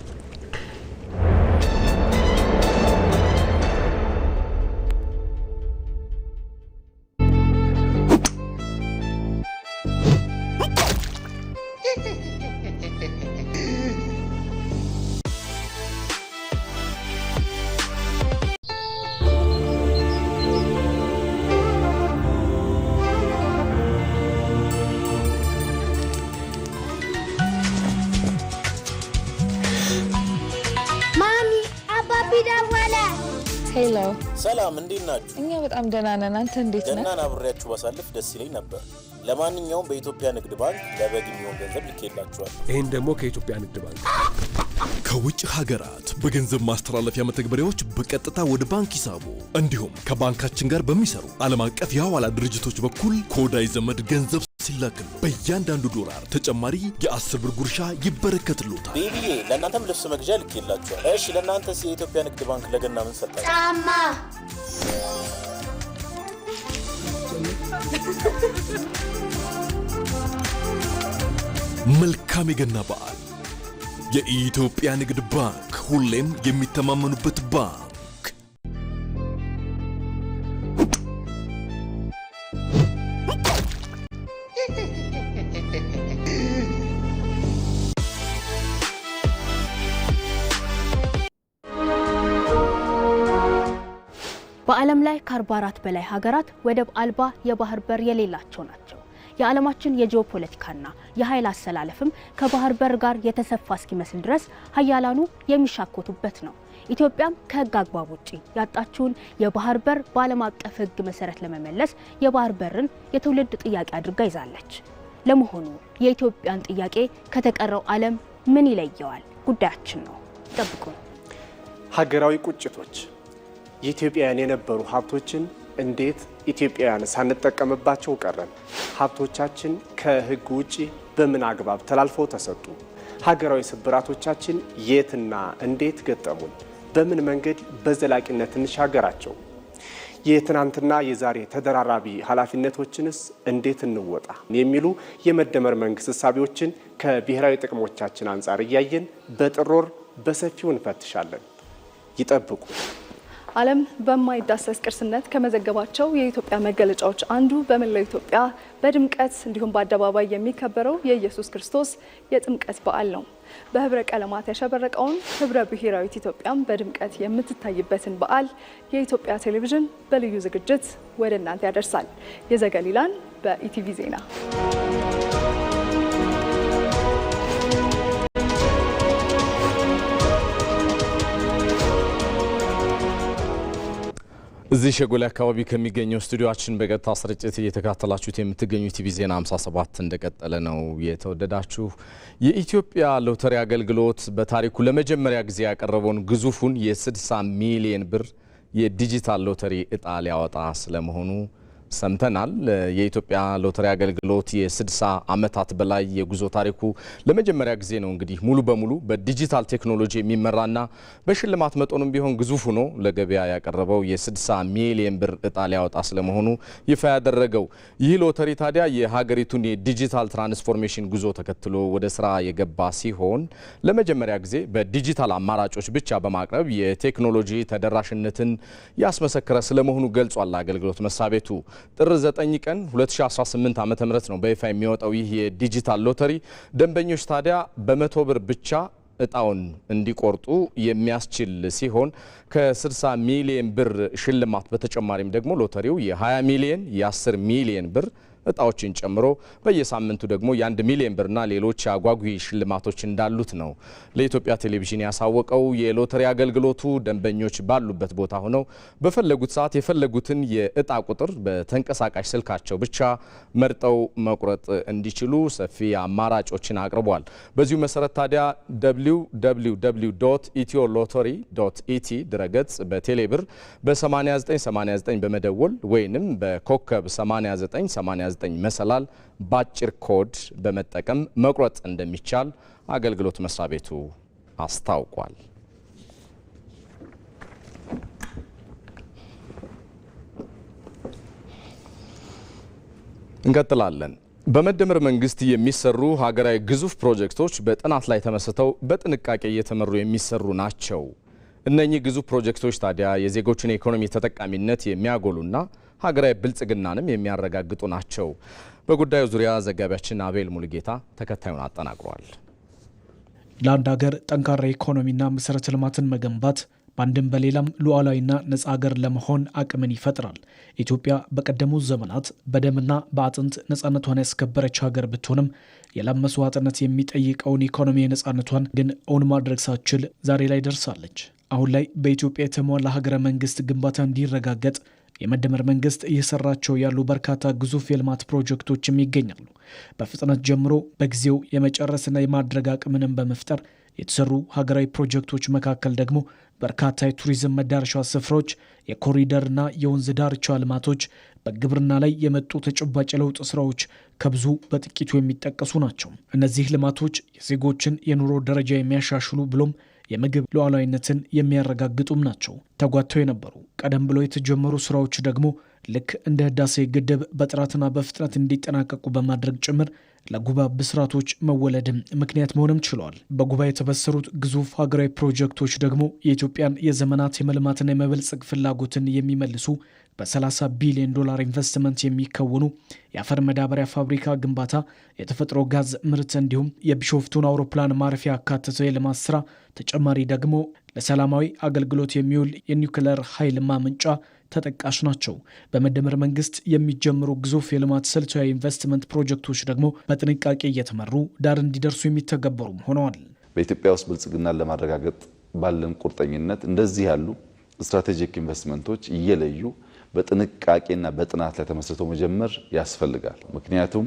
ሄሎ ሰላም፣ እንዴት ናችሁ? እኛ በጣም ደህና ነን። አንተ እንዴት ነህ? ገናን አብሬያችሁ ባሳልፍ ደስ ይለኝ ነበር። ለማንኛውም በኢትዮጵያ ንግድ ባንክ ለበግ የሚሆን ገንዘብ ልኬላችኋል። ይሄን ደግሞ ከኢትዮጵያ ንግድ ባንክ ከውጭ ሀገራት በገንዘብ ማስተላለፊያ መተግበሪያዎች በቀጥታ ወደ ባንክ ሂሳቡ እንዲሁም ከባንካችን ጋር በሚሰሩ ዓለም አቀፍ የሐዋላ ድርጅቶች በኩል ከወዳጅ ዘመድ ገንዘብ ሲላክሉ በእያንዳንዱ ዶላር ተጨማሪ የ10 ብር ጉርሻ ይበረከትልዎታል። ቤቢዬ ለእናንተም ልብስ መግዣ ልኬላችኋል። እሺ ለእናንተስ የኢትዮጵያ ንግድ ባንክ ለገና ምን ሰጣችሁ? ጫማ። መልካም የገና በዓል። የኢትዮጵያ ንግድ ባንክ ሁሌም የሚተማመኑበት ባንክ። በዓለም ላይ ከ44 በላይ ሀገራት ወደብ አልባ የባህር በር የሌላቸው ናቸው። የዓለማችን የጂኦፖለቲካና የኃይል አሰላለፍም ከባህር በር ጋር የተሰፋ እስኪመስል ድረስ ሀያላኑ የሚሻኮቱበት ነው። ኢትዮጵያም ከህግ አግባብ ውጪ ያጣችውን የባህር በር በዓለም አቀፍ ህግ መሰረት ለመመለስ የባህር በርን የትውልድ ጥያቄ አድርጋ ይዛለች። ለመሆኑ የኢትዮጵያን ጥያቄ ከተቀረው ዓለም ምን ይለየዋል? ጉዳያችን ነው። ጠብቁን። ሀገራዊ ቁጭቶች የኢትዮጵያውያን የነበሩ ሀብቶችን እንዴት ኢትዮጵያውያን ሳንጠቀምባቸው ቀረን? ሀብቶቻችን ከህግ ውጪ በምን አግባብ ተላልፈው ተሰጡ? ሀገራዊ ስብራቶቻችን የትና እንዴት ገጠሙን? በምን መንገድ በዘላቂነት እንሻገራቸው? የትናንትና የዛሬ ተደራራቢ ኃላፊነቶችንስ እንዴት እንወጣ? የሚሉ የመደመር መንግስት እሳቤዎችን ከብሔራዊ ጥቅሞቻችን አንጻር እያየን በጥር ወር በሰፊው እንፈትሻለን። ይጠብቁ። ዓለም በማይዳሰስ ቅርስነት ከመዘገባቸው የኢትዮጵያ መገለጫዎች አንዱ በመላው ኢትዮጵያ በድምቀት እንዲሁም በአደባባይ የሚከበረው የኢየሱስ ክርስቶስ የጥምቀት በዓል ነው። በህብረ ቀለማት ያሸበረቀውን ህብረ ብሔራዊት ኢትዮጵያም በድምቀት የምትታይበትን በዓል የኢትዮጵያ ቴሌቪዥን በልዩ ዝግጅት ወደ እናንተ ያደርሳል። የዘገሊላን በኢቲቪ ዜና። እዚህ ሸጎሌ አካባቢ ከሚገኘው ስቱዲዮአችን በቀጥታ ስርጭት እየተከታተላችሁት የምትገኙ ቲቪ ዜና 57 እንደቀጠለ ነው። የተወደዳችሁ የኢትዮጵያ ሎተሪ አገልግሎት በታሪኩ ለመጀመሪያ ጊዜ ያቀረበውን ግዙፉን የ60 ሚሊዮን ብር የዲጂታል ሎተሪ እጣ ሊያወጣ ስለመሆኑ ሰምተናል። የኢትዮጵያ ሎተሪ አገልግሎት የ60 ዓመታት በላይ የጉዞ ታሪኩ ለመጀመሪያ ጊዜ ነው እንግዲህ ሙሉ በሙሉ በዲጂታል ቴክኖሎጂ የሚመራና በሽልማት መጠኑም ቢሆን ግዙፍ ሆኖ ለገበያ ያቀረበው የ60 ሚሊዮን ብር እጣ ሊያወጣ ስለመሆኑ ይፋ ያደረገው ይህ ሎተሪ ታዲያ የሀገሪቱን የዲጂታል ትራንስፎርሜሽን ጉዞ ተከትሎ ወደ ስራ የገባ ሲሆን ለመጀመሪያ ጊዜ በዲጂታል አማራጮች ብቻ በማቅረብ የቴክኖሎጂ ተደራሽነትን ያስመሰከረ ስለመሆኑ ገልጿል። አገልግሎት መስሪያ ቤቱ ጥር 9 ቀን 2018 ዓ.ም ነው በይፋ የሚወጣው ይህ የዲጂታል ሎተሪ። ደንበኞች ታዲያ በ100 ብር ብቻ እጣውን እንዲቆርጡ የሚያስችል ሲሆን ከ60 ሚሊዮን ብር ሽልማት በተጨማሪም ደግሞ ሎተሪው የ20 ሚሊዮን የ10 ሚሊዮን ብር እጣዎችን ጨምሮ በየሳምንቱ ደግሞ የ1 ሚሊዮን ብርና ሌሎች አጓጊ ሽልማቶች እንዳሉት ነው ለኢትዮጵያ ቴሌቪዥን ያሳወቀው። የሎተሪ አገልግሎቱ ደንበኞች ባሉበት ቦታ ሆነው በፈለጉት ሰዓት የፈለጉትን የእጣ ቁጥር በተንቀሳቃሽ ስልካቸው ብቻ መርጠው መቁረጥ እንዲችሉ ሰፊ አማራጮችን አቅርቧል። በዚሁ መሰረት ታዲያ www.etiolotery.et ድረገጽ በቴሌብር በ8989 በመደወል ወይንም በኮከብ 8989 መሰላል ባጭር ኮድ በመጠቀም መቁረጥ እንደሚቻል አገልግሎት መስሪያ ቤቱ አስታውቋል። እንቀጥላለን። በመደመር መንግስት የሚሰሩ ሀገራዊ ግዙፍ ፕሮጀክቶች በጥናት ላይ ተመስርተው በጥንቃቄ እየተመሩ የሚሰሩ ናቸው። እነኚህ ግዙፍ ፕሮጀክቶች ታዲያ የዜጎችን የኢኮኖሚ ተጠቃሚነት የሚያጎሉና ሀገራዊ ብልጽግናንም የሚያረጋግጡ ናቸው። በጉዳዩ ዙሪያ ዘጋቢያችን አቤል ሙሉጌታ ተከታዩን አጠናቅሯል። ለአንድ ሀገር ጠንካራ ኢኮኖሚና መሰረተ ልማትን መገንባት በአንድም በሌላም ሉዓላዊና ነጻ ሀገር ለመሆን አቅምን ይፈጥራል። ኢትዮጵያ በቀደሙት ዘመናት በደምና በአጥንት ነጻነቷን ያስከበረች ሀገር ብትሆንም የላም መስዋዕትነት የሚጠይቀውን ኢኮኖሚ ነጻነቷን ግን እውን ማድረግ ሳትችል ዛሬ ላይ ደርሳለች። አሁን ላይ በኢትዮጵያ የተሟላ ሀገረ መንግስት ግንባታ እንዲረጋገጥ የመደመር መንግስት እየሰራቸው ያሉ በርካታ ግዙፍ የልማት ፕሮጀክቶችም ይገኛሉ። በፍጥነት ጀምሮ በጊዜው የመጨረስና የማድረግ አቅምንም በመፍጠር የተሰሩ ሀገራዊ ፕሮጀክቶች መካከል ደግሞ በርካታ የቱሪዝም መዳረሻ ስፍራዎች፣ የኮሪደርና የወንዝ ዳርቻ ልማቶች፣ በግብርና ላይ የመጡ ተጨባጭ ለውጥ ስራዎች ከብዙ በጥቂቱ የሚጠቀሱ ናቸው። እነዚህ ልማቶች የዜጎችን የኑሮ ደረጃ የሚያሻሽሉ ብሎም የምግብ ሉዓላዊነትን የሚያረጋግጡም ናቸው። ተጓተው የነበሩ ቀደም ብሎ የተጀመሩ ስራዎች ደግሞ ልክ እንደ ህዳሴ ግድብ በጥራትና በፍጥነት እንዲጠናቀቁ በማድረግ ጭምር ለጉባ ብስራቶች መወለድም ምክንያት መሆንም ችለዋል። በጉባ የተበሰሩት ግዙፍ ሀገራዊ ፕሮጀክቶች ደግሞ የኢትዮጵያን የዘመናት የመልማትና የመበልጸግ ፍላጎትን የሚመልሱ በ30 ቢሊዮን ዶላር ኢንቨስትመንት የሚከወኑ የአፈር መዳበሪያ ፋብሪካ ግንባታ፣ የተፈጥሮ ጋዝ ምርት እንዲሁም የቢሾፍቱን አውሮፕላን ማረፊያ ያካተተው የልማት ስራ፣ ተጨማሪ ደግሞ ለሰላማዊ አገልግሎት የሚውል የኒውክሌር ኃይል ማመንጫ ተጠቃሽ ናቸው። በመደመር መንግስት የሚጀምሩ ግዙፍ የልማት ስልታዊ ኢንቨስትመንት ፕሮጀክቶች ደግሞ በጥንቃቄ እየተመሩ ዳር እንዲደርሱ የሚተገበሩም ሆነዋል። በኢትዮጵያ ውስጥ ብልጽግናን ለማረጋገጥ ባለን ቁርጠኝነት እንደዚህ ያሉ ስትራቴጂክ ኢንቨስትመንቶች እየለዩ በጥንቃቄና በጥናት ላይ ተመስርቶ መጀመር ያስፈልጋል። ምክንያቱም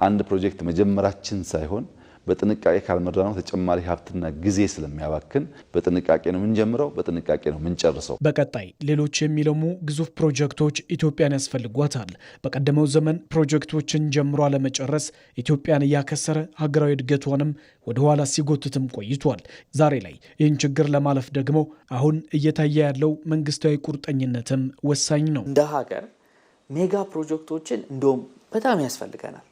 አንድ ፕሮጀክት መጀመራችን ሳይሆን በጥንቃቄ ካልመራነው ተጨማሪ ሀብትና ጊዜ ስለሚያባክን በጥንቃቄ ነው የምንጀምረው፣ በጥንቃቄ ነው የምንጨርሰው። በቀጣይ ሌሎች የሚለሙ ግዙፍ ፕሮጀክቶች ኢትዮጵያን ያስፈልጓታል። በቀደመው ዘመን ፕሮጀክቶችን ጀምሮ አለመጨረስ ኢትዮጵያን እያከሰረ ሀገራዊ እድገቷንም ወደ ኋላ ሲጎትትም ቆይቷል። ዛሬ ላይ ይህን ችግር ለማለፍ ደግሞ አሁን እየታየ ያለው መንግስታዊ ቁርጠኝነትም ወሳኝ ነው። እንደ ሀገር ሜጋ ፕሮጀክቶችን እንደውም በጣም ያስፈልገናል።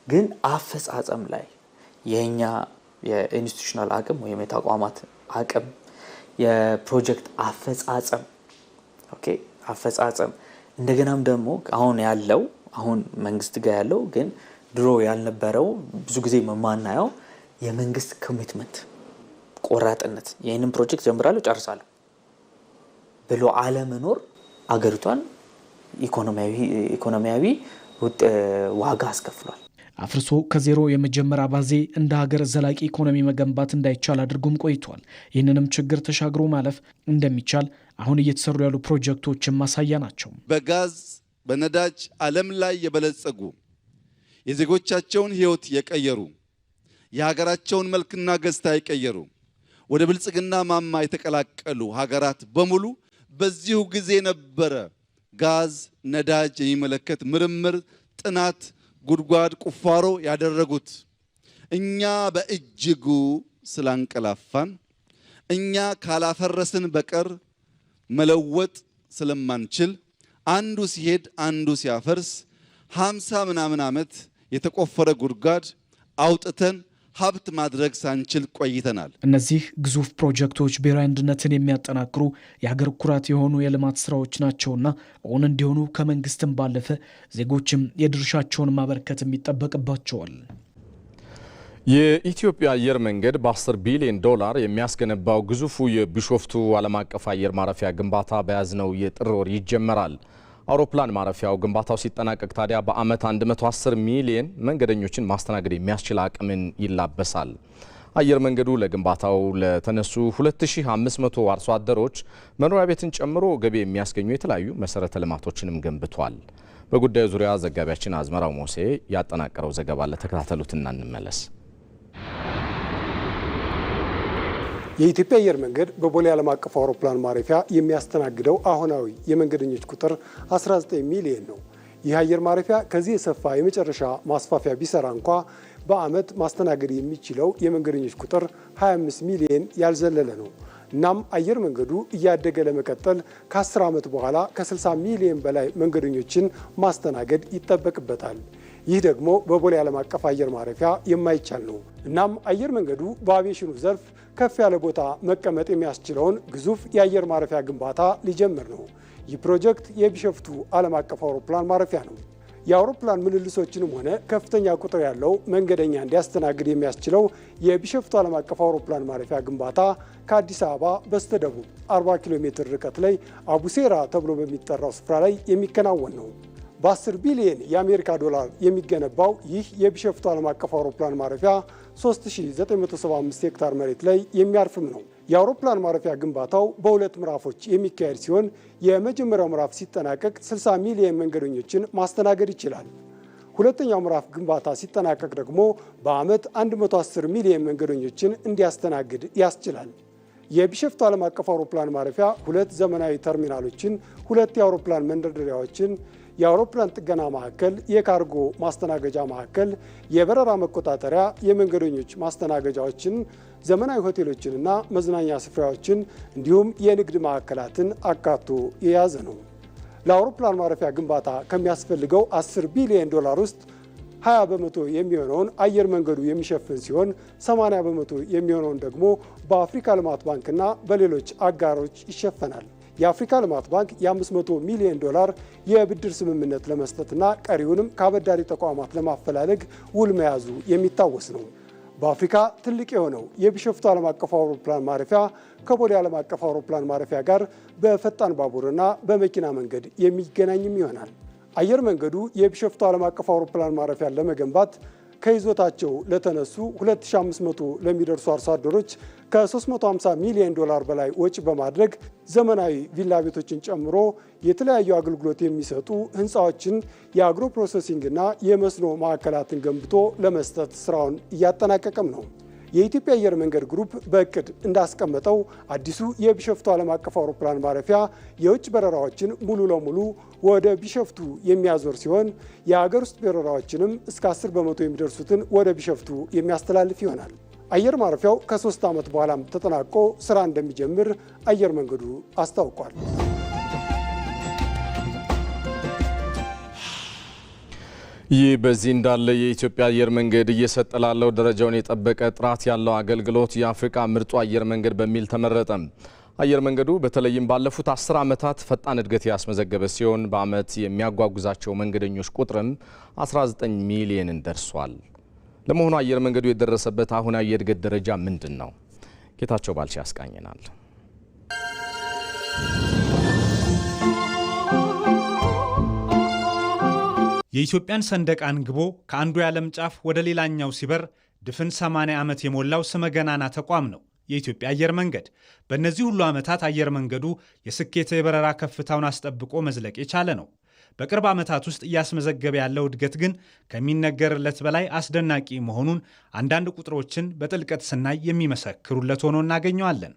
ግን አፈጻጸም ላይ የኛ የኢንስቲትዩሽናል አቅም ወይም የተቋማት አቅም የፕሮጀክት አፈጻጸም አፈጻጸም እንደገናም ደግሞ አሁን መንግስት ጋር ያለው ግን ድሮ ያልነበረው ብዙ ጊዜ የማናየው የመንግስት ኮሚትመንት ቆራጥነት፣ ይህንን ፕሮጀክት ጀምራለሁ ጨርሳለሁ ብሎ አለመኖር አገሪቷን ኢኮኖሚያዊ ዋጋ አስከፍሏል። አፍርሶ ከዜሮ የመጀመር አባዜ እንደ ሀገር ዘላቂ ኢኮኖሚ መገንባት እንዳይቻል አድርጎም ቆይቷል። ይህንንም ችግር ተሻግሮ ማለፍ እንደሚቻል አሁን እየተሰሩ ያሉ ፕሮጀክቶችን ማሳያ ናቸው። በጋዝ በነዳጅ ዓለም ላይ የበለጸጉ የዜጎቻቸውን ሕይወት የቀየሩ የሀገራቸውን መልክና ገጽታ የቀየሩ ወደ ብልጽግና ማማ የተቀላቀሉ ሀገራት በሙሉ በዚሁ ጊዜ ነበረ ጋዝ ነዳጅ የሚመለከት ምርምር፣ ጥናት፣ ጉድጓድ ቁፋሮ ያደረጉት። እኛ በእጅጉ ስላንቀላፋን እኛ ካላፈረስን በቀር መለወጥ ስለማንችል አንዱ ሲሄድ አንዱ ሲያፈርስ 50 ምናምን ዓመት የተቆፈረ ጉድጓድ አውጥተን ሀብት ማድረግ ሳንችል ቆይተናል። እነዚህ ግዙፍ ፕሮጀክቶች ብሔራዊ አንድነትን የሚያጠናክሩ የሀገር ኩራት የሆኑ የልማት ስራዎች ናቸውና እውን እንዲሆኑ ከመንግስትም ባለፈ ዜጎችም የድርሻቸውን ማበርከትም ይጠበቅባቸዋል። የኢትዮጵያ አየር መንገድ በ10 ቢሊዮን ዶላር የሚያስገነባው ግዙፉ የቢሾፍቱ ዓለም አቀፍ አየር ማረፊያ ግንባታ በያዝነው የጥር ወር ይጀመራል። አውሮፕላን ማረፊያው ግንባታው ሲጠናቀቅ ታዲያ በአመት 110 ሚሊዮን መንገደኞችን ማስተናገድ የሚያስችል አቅምን ይላበሳል። አየር መንገዱ ለግንባታው ለተነሱ 2500 አርሶ አደሮች መኖሪያ ቤትን ጨምሮ ገቢ የሚያስገኙ የተለያዩ መሰረተ ልማቶችንም ገንብቷል። በጉዳዩ ዙሪያ ዘጋቢያችን አዝመራው ሞሴ ያጠናቀረው ዘገባ ለተከታተሉትና እንመለስ። የኢትዮጵያ አየር መንገድ በቦሌ ዓለም አቀፍ አውሮፕላን ማረፊያ የሚያስተናግደው አሁናዊ የመንገደኞች ቁጥር 19 ሚሊዮን ነው። ይህ አየር ማረፊያ ከዚህ የሰፋ የመጨረሻ ማስፋፊያ ቢሰራ እንኳ በአመት ማስተናገድ የሚችለው የመንገደኞች ቁጥር 25 ሚሊዮን ያልዘለለ ነው። እናም አየር መንገዱ እያደገ ለመቀጠል ከ10 ዓመት በኋላ ከ60 ሚሊዮን በላይ መንገደኞችን ማስተናገድ ይጠበቅበታል። ይህ ደግሞ በቦሌ ዓለም አቀፍ አየር ማረፊያ የማይቻል ነው። እናም አየር መንገዱ በአቪዬሽኑ ዘርፍ ከፍ ያለ ቦታ መቀመጥ የሚያስችለውን ግዙፍ የአየር ማረፊያ ግንባታ ሊጀምር ነው። ይህ ፕሮጀክት የቢሾፍቱ ዓለም አቀፍ አውሮፕላን ማረፊያ ነው። የአውሮፕላን ምልልሶችንም ሆነ ከፍተኛ ቁጥር ያለው መንገደኛ እንዲያስተናግድ የሚያስችለው የቢሾፍቱ ዓለም አቀፍ አውሮፕላን ማረፊያ ግንባታ ከአዲስ አበባ በስተደቡብ 40 ኪሎ ሜትር ርቀት ላይ አቡሴራ ተብሎ በሚጠራው ስፍራ ላይ የሚከናወን ነው። በ10 ቢሊዮን የአሜሪካ ዶላር የሚገነባው ይህ የቢሾፍቱ ዓለም አቀፍ አውሮፕላን ማረፊያ 3975 ሄክታር መሬት ላይ የሚያርፍም ነው። የአውሮፕላን ማረፊያ ግንባታው በሁለት ምዕራፎች የሚካሄድ ሲሆን የመጀመሪያው ምዕራፍ ሲጠናቀቅ 60 ሚሊዮን መንገደኞችን ማስተናገድ ይችላል። ሁለተኛው ምዕራፍ ግንባታ ሲጠናቀቅ ደግሞ በዓመት 110 ሚሊዮን መንገደኞችን እንዲያስተናግድ ያስችላል። የቢሾፍቱ ዓለም አቀፍ አውሮፕላን ማረፊያ 2 ዘመናዊ ተርሚናሎችን፣ 2 የአውሮፕላን መንደርደሪያዎችን፣ የአውሮፕላን ጥገና ማዕከል፣ የካርጎ ማስተናገጃ ማዕከል፣ የበረራ መቆጣጠሪያ፣ የመንገደኞች ማስተናገጃዎችን፣ ዘመናዊ ሆቴሎችንና መዝናኛ ስፍራዎችን እንዲሁም የንግድ ማዕከላትን አካቶ የያዘ ነው። ለአውሮፕላን ማረፊያ ግንባታ ከሚያስፈልገው 10 ቢሊዮን ዶላር ውስጥ 20 በመቶ የሚሆነውን አየር መንገዱ የሚሸፍን ሲሆን 80 በመቶ የሚሆነውን ደግሞ በአፍሪካ ልማት ባንክና በሌሎች አጋሮች ይሸፈናል። የአፍሪካ ልማት ባንክ የ500 ሚሊዮን ዶላር የብድር ስምምነት ለመስጠትና ቀሪውንም ከአበዳሪ ተቋማት ለማፈላለግ ውል መያዙ የሚታወስ ነው። በአፍሪካ ትልቅ የሆነው የቢሾፍቱ ዓለም አቀፍ አውሮፕላን ማረፊያ ከቦሌ ዓለም አቀፍ አውሮፕላን ማረፊያ ጋር በፈጣን ባቡርና በመኪና መንገድ የሚገናኝም ይሆናል። አየር መንገዱ የቢሾፍቱ ዓለም አቀፍ አውሮፕላን ማረፊያን ለመገንባት ከይዞታቸው ለተነሱ 2500 ለሚደርሱ አርሶ አደሮች ከ350 ሚሊዮን ዶላር በላይ ወጪ በማድረግ ዘመናዊ ቪላ ቤቶችን ጨምሮ የተለያዩ አገልግሎት የሚሰጡ ህንፃዎችን፣ የአግሮ ፕሮሰሲንግና የመስኖ ማዕከላትን ገንብቶ ለመስጠት ስራውን እያጠናቀቀም ነው። የኢትዮጵያ አየር መንገድ ግሩፕ በእቅድ እንዳስቀመጠው አዲሱ የቢሾፍቱ ዓለም አቀፍ አውሮፕላን ማረፊያ የውጭ በረራዎችን ሙሉ ለሙሉ ወደ ቢሾፍቱ የሚያዞር ሲሆን የሀገር ውስጥ በረራዎችንም እስከ 10 በመቶ የሚደርሱትን ወደ ቢሾፍቱ የሚያስተላልፍ ይሆናል። አየር ማረፊያው ከ3 ዓመት በኋላም ተጠናቆ ስራ እንደሚጀምር አየር መንገዱ አስታውቋል። ይህ በዚህ እንዳለ የኢትዮጵያ አየር መንገድ እየሰጠ ላለው ደረጃውን የጠበቀ ጥራት ያለው አገልግሎት የአፍሪካ ምርጡ አየር መንገድ በሚል ተመረጠ። አየር መንገዱ በተለይም ባለፉት 10 ዓመታት ፈጣን እድገት ያስመዘገበ ሲሆን በዓመት የሚያጓጉዛቸው መንገደኞች ቁጥርም 19 ሚሊዮንን ደርሷል። ለመሆኑ አየር መንገዱ የደረሰበት አሁናዊ የእድገት ደረጃ ምንድን ነው? ጌታቸው ባልቻ ያስቃኘናል። የኢትዮጵያን ሰንደቅ አንግቦ ከአንዱ የዓለም ጫፍ ወደ ሌላኛው ሲበር ድፍን 80 ዓመት የሞላው ስመገናና ተቋም ነው የኢትዮጵያ አየር መንገድ። በእነዚህ ሁሉ ዓመታት አየር መንገዱ የስኬት የበረራ ከፍታውን አስጠብቆ መዝለቅ የቻለ ነው። በቅርብ ዓመታት ውስጥ እያስመዘገበ ያለው እድገት ግን ከሚነገርለት በላይ አስደናቂ መሆኑን አንዳንድ ቁጥሮችን በጥልቀት ስናይ የሚመሰክሩለት ሆኖ እናገኘዋለን።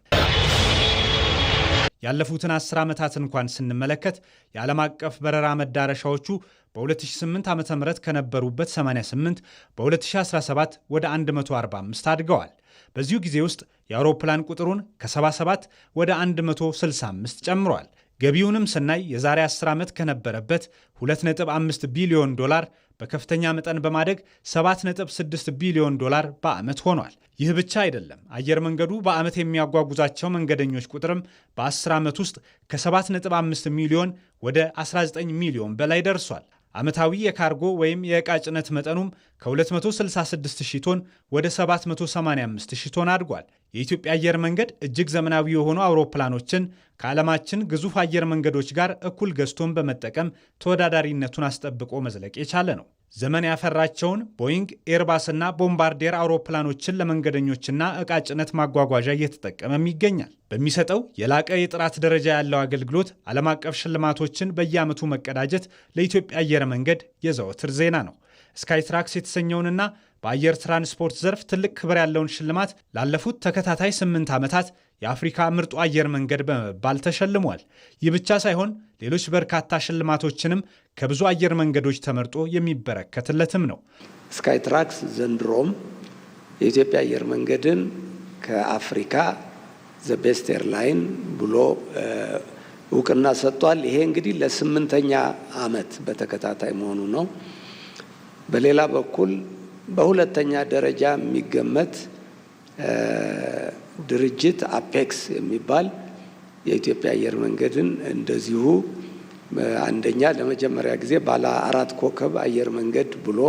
ያለፉትን 10 ዓመታት እንኳን ስንመለከት የዓለም አቀፍ በረራ መዳረሻዎቹ በ2008 ዓ.ም ከነበሩበት 88 በ2017 ወደ 145 አድገዋል። በዚሁ ጊዜ ውስጥ የአውሮፕላን ቁጥሩን ከ77 ወደ 165 ጨምሯል። ገቢውንም ስናይ የዛሬ 10 ዓመት ከነበረበት 2.5 ቢሊዮን ዶላር በከፍተኛ መጠን በማደግ 7.6 ቢሊዮን ዶላር በዓመት ሆኗል። ይህ ብቻ አይደለም። አየር መንገዱ በዓመት የሚያጓጉዛቸው መንገደኞች ቁጥርም በ10 ዓመት ውስጥ ከ7.5 ሚሊዮን ወደ 19 ሚሊዮን በላይ ደርሷል። ዓመታዊ የካርጎ ወይም የዕቃ ጭነት መጠኑም ከ266,000 ቶን ወደ 785,000 ቶን አድጓል። የኢትዮጵያ አየር መንገድ እጅግ ዘመናዊ የሆኑ አውሮፕላኖችን ከዓለማችን ግዙፍ አየር መንገዶች ጋር እኩል ገዝቶን በመጠቀም ተወዳዳሪነቱን አስጠብቆ መዝለቅ የቻለ ነው። ዘመን ያፈራቸውን ቦይንግ፣ ኤርባስና ቦምባርዴር አውሮፕላኖችን ለመንገደኞችና ዕቃ ጭነት ማጓጓዣ እየተጠቀመም ይገኛል። በሚሰጠው የላቀ የጥራት ደረጃ ያለው አገልግሎት ዓለም አቀፍ ሽልማቶችን በየዓመቱ መቀዳጀት ለኢትዮጵያ አየር መንገድ የዘወትር ዜና ነው። ስካይትራክስ የተሰኘውንና በአየር ትራንስፖርት ዘርፍ ትልቅ ክብር ያለውን ሽልማት ላለፉት ተከታታይ 8 ዓመታት የአፍሪካ ምርጡ አየር መንገድ በመባል ተሸልሟል። ይህ ብቻ ሳይሆን ሌሎች በርካታ ሽልማቶችንም ከብዙ አየር መንገዶች ተመርጦ የሚበረከትለትም ነው። ስካይትራክስ ዘንድሮም የኢትዮጵያ አየር መንገድን ከአፍሪካ ዘ ቤስት ኤርላይን ብሎ እውቅና ሰጥቷል። ይሄ እንግዲህ ለ8ኛ ዓመት በተከታታይ መሆኑ ነው። በሌላ በኩል በሁለተኛ ደረጃ የሚገመት ድርጅት አፔክስ የሚባል የኢትዮጵያ አየር መንገድን እንደዚሁ አንደኛ ለመጀመሪያ ጊዜ ባለ 4 ኮከብ አየር መንገድ ብሎ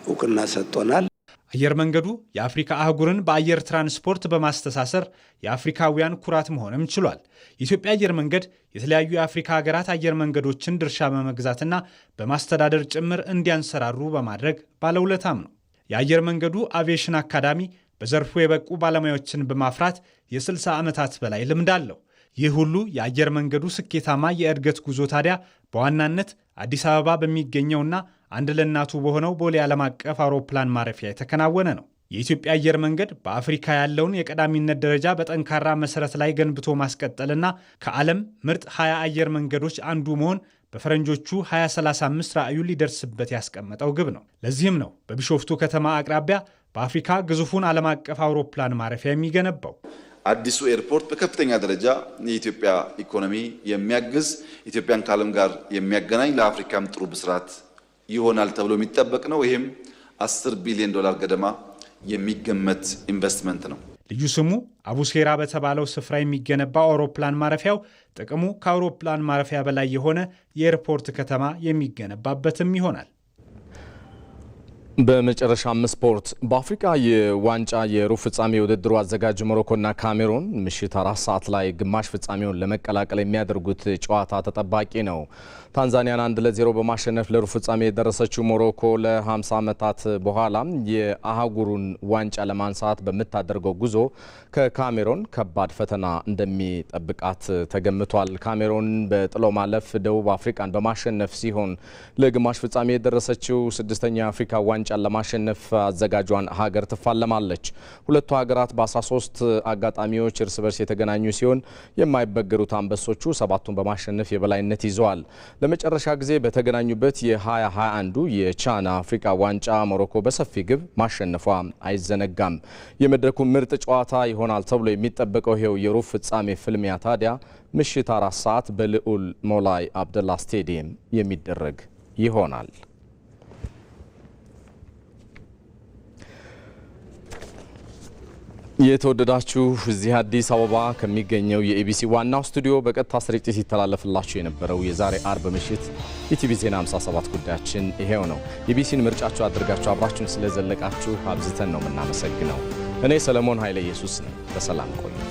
እውቅና ሰጥቶናል። አየር መንገዱ የአፍሪካ አህጉርን በአየር ትራንስፖርት በማስተሳሰር የአፍሪካውያን ኩራት መሆንም ችሏል። የኢትዮጵያ አየር መንገድ የተለያዩ የአፍሪካ ሀገራት አየር መንገዶችን ድርሻ በመግዛትና በማስተዳደር ጭምር እንዲያንሰራሩ በማድረግ ባለውለታም ነው። የአየር መንገዱ አቪዬሽን አካዳሚ በዘርፉ የበቁ ባለሙያዎችን በማፍራት የ60 ዓመታት በላይ ልምድ አለው። ይህ ሁሉ የአየር መንገዱ ስኬታማ የእድገት ጉዞ ታዲያ በዋናነት አዲስ አበባ በሚገኘውና አንድ ለእናቱ በሆነው ቦሌ ዓለም አቀፍ አውሮፕላን ማረፊያ የተከናወነ ነው። የኢትዮጵያ አየር መንገድ በአፍሪካ ያለውን የቀዳሚነት ደረጃ በጠንካራ መሰረት ላይ ገንብቶ ማስቀጠልና ከዓለም ምርጥ 20 አየር መንገዶች አንዱ መሆን በፈረንጆቹ 2035 ራዕዩ ሊደርስበት ያስቀመጠው ግብ ነው። ለዚህም ነው በቢሾፍቱ ከተማ አቅራቢያ በአፍሪካ ግዙፉን ዓለም አቀፍ አውሮፕላን ማረፊያ የሚገነባው። አዲሱ ኤርፖርት በከፍተኛ ደረጃ የኢትዮጵያ ኢኮኖሚ የሚያግዝ ኢትዮጵያን ከዓለም ጋር የሚያገናኝ ለአፍሪካም ጥሩ ብስራት ይሆናል ተብሎ የሚጠበቅ ነው። ይህም $10 ቢሊዮን ገደማ የሚገመት ኢንቨስትመንት ነው። ልዩ ስሙ አቡሴራ በተባለው ስፍራ የሚገነባው አውሮፕላን ማረፊያው ጥቅሙ ከአውሮፕላን ማረፊያ በላይ የሆነ የኤርፖርት ከተማ የሚገነባበትም ይሆናል። በመጨረሻም ስፖርት። በአፍሪካ የዋንጫ የሩብ ፍጻሜ ውድድሩ አዘጋጅ ሞሮኮና ካሜሩን ምሽት 4 ሰዓት ላይ ግማሽ ፍጻሜውን ለመቀላቀል የሚያደርጉት ጨዋታ ተጠባቂ ነው። ታንዛኒያን 1-0 በማሸነፍ ለሩብ ፍጻሜ የደረሰችው ሞሮኮ ለ50 ዓመታት በኋላ የአህጉሩን ዋንጫ ለማንሳት በምታደርገው ጉዞ ከካሜሩን ከባድ ፈተና እንደሚጠብቃት ተገምቷል። ካሜሩን በጥሎ ማለፍ ደቡብ አፍሪካን በማሸነፍ ሲሆን ለግማሽ ፍጻሜ የደረሰችው 6ኛ የአፍሪካ ዋንጫን ለማሸነፍ አዘጋጇን ሀገር ትፋለማለች። ሁለቱ ሀገራት በ13 አጋጣሚዎች እርስ በርስ የተገናኙ ሲሆን የማይበገሩት አንበሶቹ 7ቱን በማሸነፍ የበላይነት ይዘዋል። ለመጨረሻ ጊዜ በተገናኙበት የ2021 የቻን አፍሪካ ዋንጫ ሞሮኮ በሰፊ ግብ ማሸነፏ አይዘነጋም። የመድረኩ ምርጥ ጨዋታ ይሆናል ተብሎ የሚጠበቀው ይሄው የሩብ ፍጻሜ ፍልሚያ ታዲያ ምሽት 4 ሰዓት በልዑል ሞላይ አብደላ ስቴዲየም የሚደረግ ይሆናል። የተወደዳችሁ እዚህ አዲስ አበባ ከሚገኘው የኢቢሲ ዋናው ስቱዲዮ በቀጥታ ስርጭት ሲተላለፍላችሁ የነበረው የዛሬ አርብ ምሽት ኢቲቪ ዜና 57 ጉዳያችን ይሄው ነው። ኢቢሲን ምርጫችሁ አድርጋችሁ አብራችሁን ስለዘለቃችሁ አብዝተን ነው የምናመሰግነው። እኔ ሰለሞን ኃይለ ኢየሱስ ነኝ። በሰላም ቆዩ።